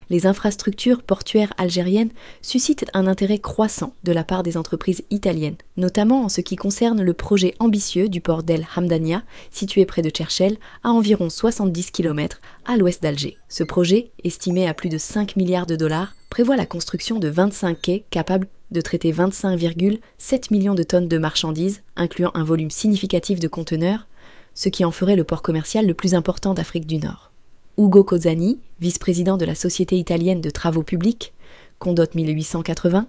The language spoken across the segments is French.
Les infrastructures portuaires algériennes suscitent un intérêt croissant de la part des entreprises italiennes, notamment en ce qui concerne le projet ambitieux du port d'El Hamdania, situé près de Cherchell, à environ 70 km à l'ouest d'Alger. Ce projet, estimé à plus de 5 milliards de dollars, prévoit la construction de 25 quais capables de traiter 25,7 millions de tonnes de marchandises, incluant un volume significatif de conteneurs, ce qui en ferait le port commercial le plus important d'Afrique du Nord. Ugo Cozzani, vice-président de la Société italienne de travaux publics, Condotte 1880,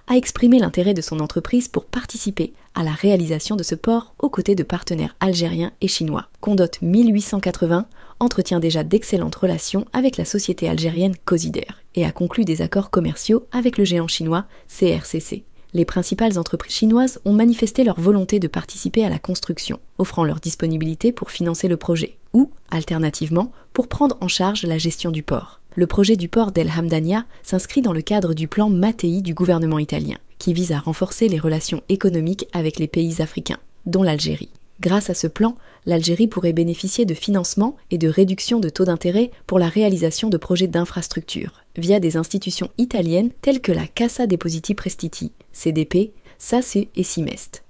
a exprimé l'intérêt de son entreprise pour participer à la réalisation de ce port aux côtés de partenaires algériens et chinois. Condotte 1880 entretient déjà d'excellentes relations avec la société algérienne Cosider et a conclu des accords commerciaux avec le géant chinois CRCC. Les principales entreprises chinoises ont manifesté leur volonté de participer à la construction, offrant leur disponibilité pour financer le projet, ou, alternativement, pour prendre en charge la gestion du port. Le projet du port d'El Hamdania s'inscrit dans le cadre du plan Mattei du gouvernement italien, qui vise à renforcer les relations économiques avec les pays africains, dont l'Algérie. Grâce à ce plan, l'Algérie pourrait bénéficier de financements et de réductions de taux d'intérêt pour la réalisation de projets d'infrastructures, via des institutions italiennes telles que la Cassa Depositi Prestiti, CDP, SACE et Simest.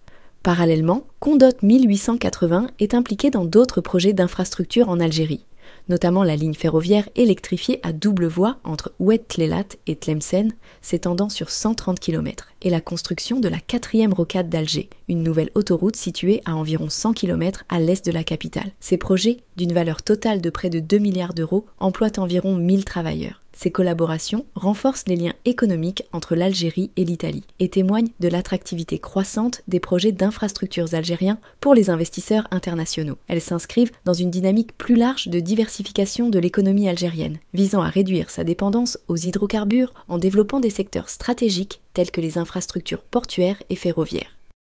Parallèlement, Condotte 1880 est impliqué dans d'autres projets d'infrastructures en Algérie, notamment la ligne ferroviaire électrifiée à double voie entre Oued Tlelat et Tlemcen, s'étendant sur 130 km, et la construction de la 4e rocade d'Alger, une nouvelle autoroute située à environ 100 km à l'est de la capitale. Ces projets, d'une valeur totale de près de 2 milliards d'euros, emploient environ 1000 travailleurs. Ces collaborations renforcent les liens économiques entre l'Algérie et l'Italie et témoignent de l'attractivité croissante des projets d'infrastructures algériens pour les investisseurs internationaux. Elles s'inscrivent dans une dynamique plus large de diversification de l'économie algérienne, visant à réduire sa dépendance aux hydrocarbures en développant des secteurs stratégiques tels que les infrastructures portuaires et ferroviaires.